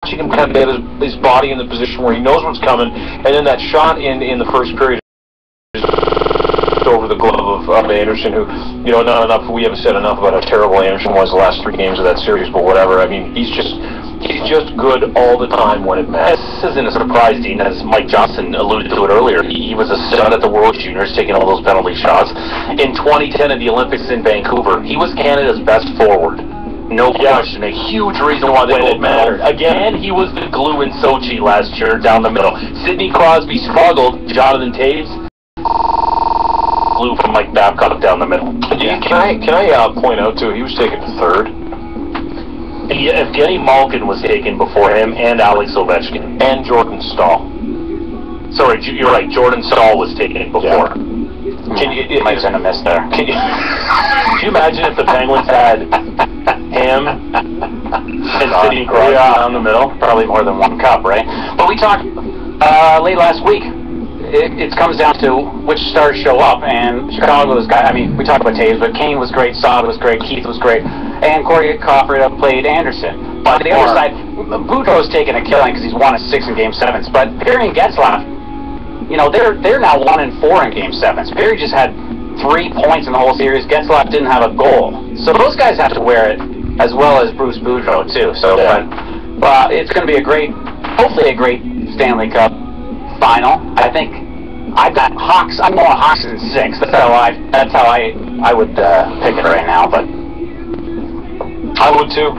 watching him kind of get his body in the position where he knows what's coming, and then that shot in the first period over the glove of Anderson, who, you know, not enough, we haven't said enough about how terrible Anderson was the last 3 games of that series, but whatever. I mean, he's just good all the time when it matters. This isn't a surprise, Dean, as Mike Johnson alluded to it earlier. He was a stud at the World Juniors, taking all those penalty shots. In 2010 at the Olympics in Vancouver, he was Canada's best forward. No question. A huge reason why they gold mattered. Again, he was the glue in Sochi last year down the middle. Sidney Crosby struggled. Jonathan Toews glue from Mike Babcock down the middle. Can I point out, too, he was taken 3rd. Evgeny Malkin was taken before him, and Alex Ovechkin. And Jordan Staal. Sorry, you're right, Jordan Staal was taken before. Yeah. Mike's in a miss there. Can you imagine if the Penguins had him and Sidney Crosby down the middle? Probably more than 1 cup, right? But we talked late last week. It comes down to which stars show up, and Chicago's guy. I mean, we talked about Toews, but Kane was great, Saad was great, Keith was great, and Corey Crawford played Anderson. But on the other side, Boudreau's taken a killing because he's won a 6 in Game 7s. But Perry and Getzlaf, you know, they're now 1-4 in Game 7s. Perry just had 3 points in the whole series. Getzlaf didn't have a goal, so those guys have to wear it as well as Bruce Boudreau too. So, but it's going to be hopefully a great Stanley Cup final. I think I've got Hawks. I'm going Hawks in 6. That's how I would pick it right now. But I would too.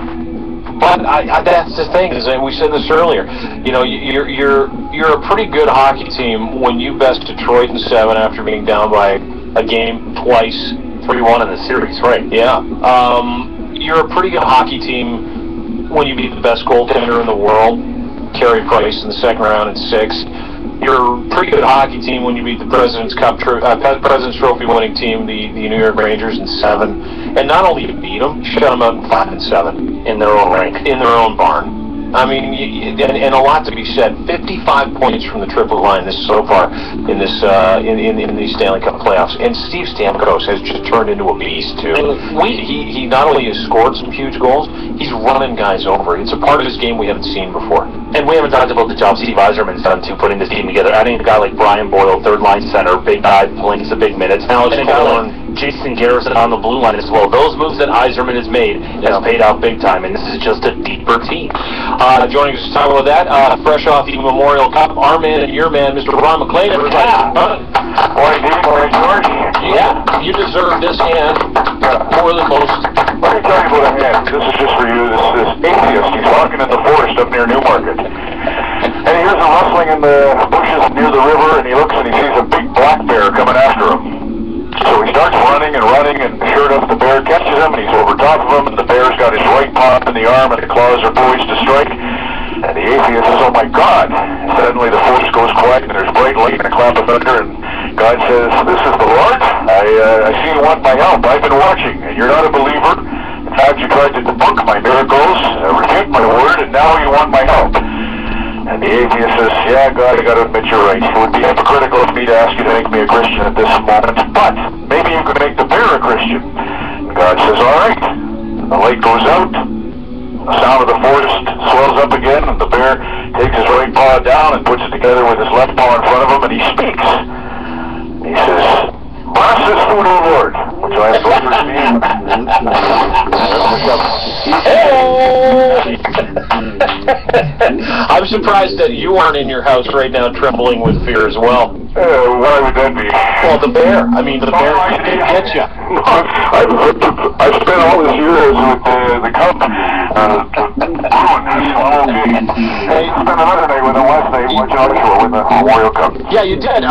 But that's the thing, is that we said this earlier. You know, you're a pretty good hockey team when you best Detroit in 7 after being down by a game twice, 3-1 in the series, right? Yeah. You're a pretty good hockey team when you beat the best goaltender in the world, Carey Price, in the 2nd round in 6. You're a pretty good hockey team when you beat the President's President's Trophy winning team, the New York Rangers, in 7. And not only you beat them, you shut them out in 5 and 7 in their own rink, in their own barn. I mean, and a lot to be said. 55 points from the triple line so far in this in these Stanley Cup playoffs. And Steve Stamkos has just turned into a beast too. He not only has scored some huge goals, he's running guys over. It's a part of his game we haven't seen before. And we haven't talked about the job Steve Yzerman's done too, putting this team together. Adding a guy like Brian Boyle, 3rd line center, big guy, playing some big minutes. Alex Kellen, Jason Garrison on the blue line as well. Those moves that Yzerman has made has paid out big time, and this is just a deeper team. Joining us to talk about that, fresh off the Memorial Cup, our man and your man, Mr. Ron McLean. Everybody, Morning, Dean. Morning, George. Yeah, you deserve this hand more than most. Let me tell you about a hand. This is just for you. This atheist. He's walking in the forest up near Newmarket. And he hears a rustling in the bushes near the river, and he looks and he sees a big black bear coming after him. So he starts running, and sure enough, the bear catches him, and he's over top of him, and the bear's got his right paw in the arm, and the claws are poised to strike. And the atheist says, "Oh my God!" Suddenly the forest goes quiet, and there's bright light and a clap of thunder, and God says, "This is the Lord. I see you want my help. I've been watching, and you're not a believer. In fact, you tried to debunk my miracles, refute my word, and now you want my help." And the atheist says, "Yeah, God, I got to admit you're right. It would be hypocritical of me to ask you to make me a Christian at this moment, but maybe you could make the bear a Christian." And God says, "All right." And the light goes out. The sound of the forest swells up again, and the bear takes his right paw down and puts it together with his left paw in front of him, and he speaks. He says, "Bless this food, O Lord, which I have delivered to me." I'm surprised that you aren't in your house right now trembling with fear as well. Why would that be? Well, the bear. I mean, the bear did get you. I've spent all these years with the Cub. Hey, spent another night with him last night watching our show with the Memorial Cup. Yeah, you did.